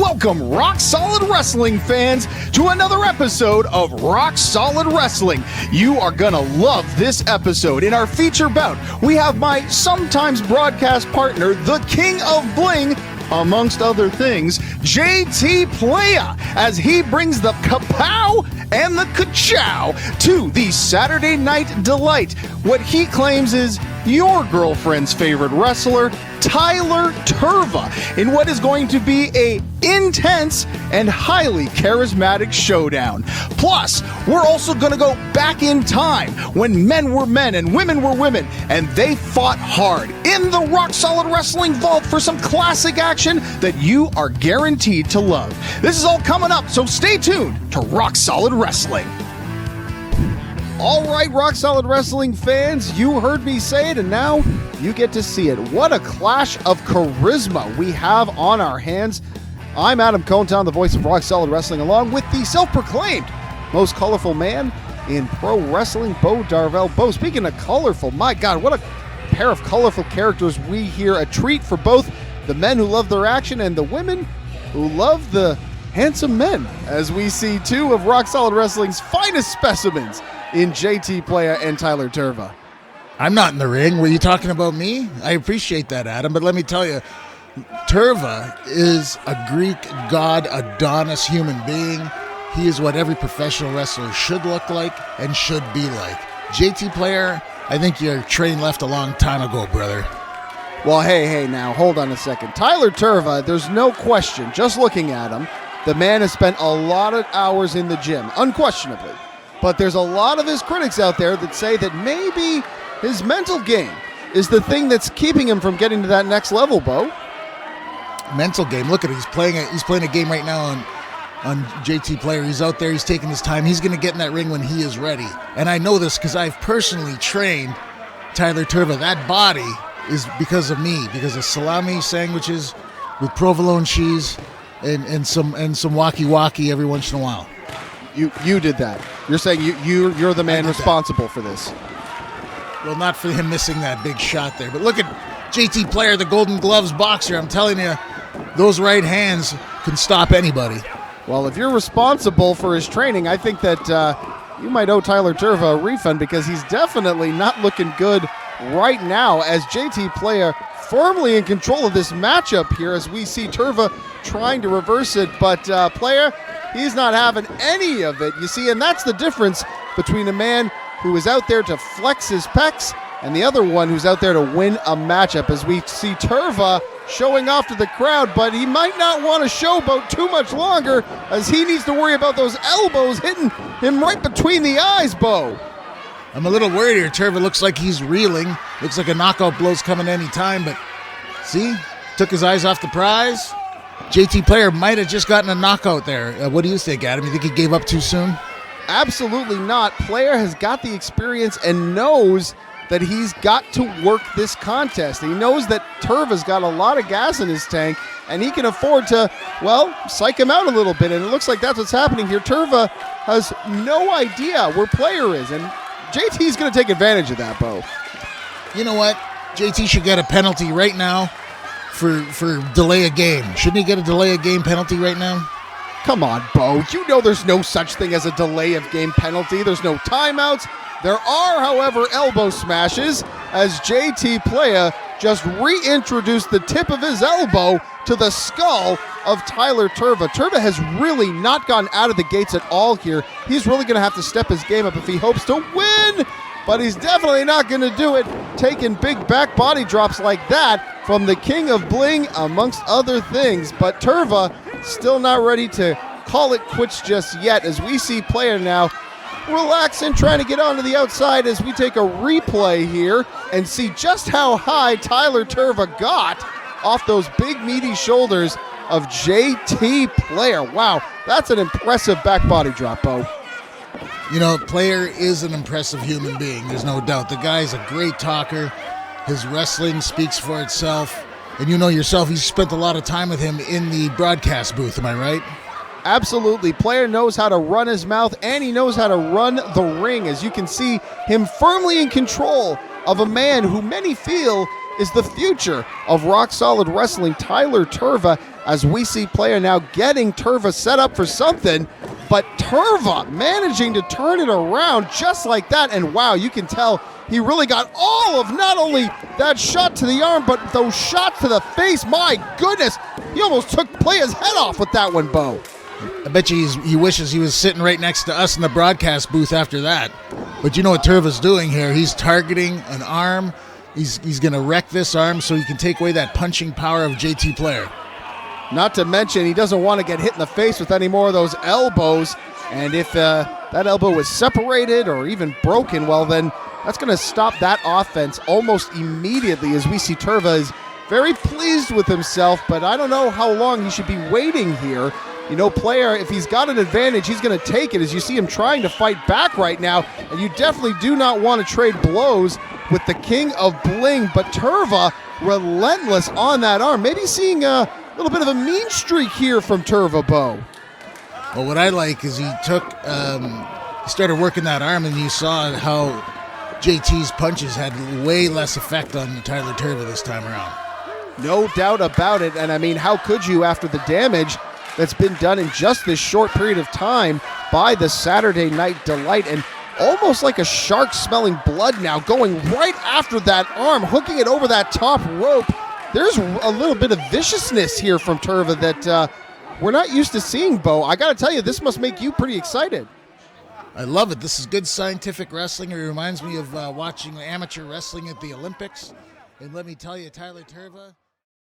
Welcome, Rock Solid Wrestling fans, to another episode of Rock Solid Wrestling. You are gonna love this episode. In our feature bout, we have my sometimes broadcast partner, the King of Bling, amongst other things, JT Playa, as he brings the kapow and the ka-chow to the Saturday Night Delight, what he claims is your girlfriend's favorite wrestler, Tyler Tirva, in what is going to be a intense and highly charismatic showdown. Plus, we're also going to go back in time when men were men and women were women, and they fought hard in the Rock Solid Wrestling Vault for some classic action that you are guaranteed to love. This is all coming up, so stay tuned to Rock Solid Wrestling. All right, Rock Solid Wrestling fans, you heard me say it, and now you get to see it. What a clash of charisma we have on our hands. I'm Adam Conetown, the voice of Rock Solid Wrestling, along with the self-proclaimed most colorful man in pro wrestling, Bo Darvell. Bo, speaking of colorful, my God, what a pair of colorful characters we hear. A treat for both the men who love their action and the women who love the handsome men, as we see two of Rock Solid Wrestling's finest specimens in JT Playa and Tyler Tirva. I'm not in the ring. Were you talking about me? I appreciate that, Adam, but let me tell you, Tirva is a Greek god Adonis human being. He is what every professional wrestler should look like and should be like. JT Playa, I think your train left a long time ago, brother. Well, hey, now, hold on a second. Tyler Tirva, there's no question, just looking at him, the man has spent a lot of hours in the gym, unquestionably. But there's a lot of his critics out there that say that maybe his mental game is the thing that's keeping him from getting to that next level, Bo. Mental game. Look at it. He's playing a game right now on JT Playa. He's out there. He's taking his time. He's going to get in that ring when he is ready. And I know this because I've personally trained Tyler Tirva. That body is because of me, because of salami sandwiches with provolone cheese and some waki every once in a while. You did that. You're saying you're the man responsible for this. Well, not for him missing that big shot there, but look at JT Playa, the Golden Gloves boxer. I'm telling you, those right hands can stop anybody. Well, if you're responsible for his training, I think that you might owe Tyler Tirva a refund, because he's definitely not looking good right now, as JT Playa firmly in control of this matchup here, as we see Tirva trying to reverse it, but Playa, he's not having any of it, you see, and that's the difference between a man who is out there to flex his pecs and the other one who's out there to win a matchup, as we see Tirva showing off to the crowd, but he might not want to showboat too much longer, as he needs to worry about those elbows hitting him right between the eyes, Bo. I'm a little worried here. Tirva looks like he's reeling. Looks like a knockout blow's coming any time, but see, took his eyes off the prize. JT Playa might have just gotten a knockout there. What do you think, Adam? You think he gave up too soon? Absolutely not. Playa has got the experience and knows that he's got to work this contest. He knows that Tirva's got a lot of gas in his tank, and he can afford to, well, psych him out a little bit, and it looks like that's what's happening here. Tirva has no idea where Playa is, and JT's going to take advantage of that, Bo. You know what? JT should get a penalty right now for delay a game. Shouldn't he get a delay a game penalty right now? Come on, Bo. You know there's no such thing as a delay of game penalty. There's no timeouts. There are, however, elbow smashes, as JT Playa just reintroduced the tip of his elbow to the skull of Tyler Tirva. Tirva has really not gone out of the gates at all here. He's really going to have to step his game up if he hopes to win, but he's definitely not going to do it, taking big back body drops like that from the King of Bling, amongst other things. But Tirva still not ready to call it quits just yet, as we see Playa now relaxing, trying to get onto the outside, as we take a replay here and see just how high Tyler Tirva got off those big meaty shoulders of JT Playa. Wow, that's an impressive back body drop, Bo. You know, Playa is an impressive human being, there's no doubt. The guy's a great talker. His wrestling speaks for itself. And you know yourself, you spent a lot of time with him in the broadcast booth, am I right? Absolutely. Playa knows how to run his mouth, and he knows how to run the ring, as you can see him firmly in control of a man who many feel is the future of Rock Solid Wrestling, Tyler Tirva. as we see player now getting Tirva set up for something, but Tirva managing to turn it around just like that. And wow, you can tell he really got all of not only that shot to the arm, but those shots to the face. My goodness, he almost took player's head off with that one, Bo. I bet you he wishes he was sitting right next to us in the broadcast booth after that. But you know what Tirva's doing here? He's targeting an arm. He's going to wreck this arm so he can take away that punching power of JT player. Not to mention, he doesn't want to get hit in the face with any more of those elbows. And if that elbow was separated or even broken, well, then that's going to stop that offense almost immediately, as we see Tirva is very pleased with himself, but I don't know how long he should be waiting here. You know, player, if he's got an advantage, he's going to take it, as you see him trying to fight back right now, and you definitely do not want to trade blows with the king of bling, but Tirva relentless on that arm. Maybe seeing a little bit of a mean streak here from Tirva, Bo. Well, what I like is he started working that arm, and you saw how JT's punches had way less effect on Tyler Tirva this time around. No doubt about it, and I mean, how could you after the damage that's been done in just this short period of time by the Saturday Night Delight, and almost like a shark smelling blood now, going right after that arm, hooking it over that top rope. There's a little bit of viciousness here from Tirva that we're not used to seeing, Bo. I got to tell you, this must make you pretty excited. I love it. This is good scientific wrestling. It reminds me of watching amateur wrestling at the Olympics. And let me tell you, Tyler Tirva...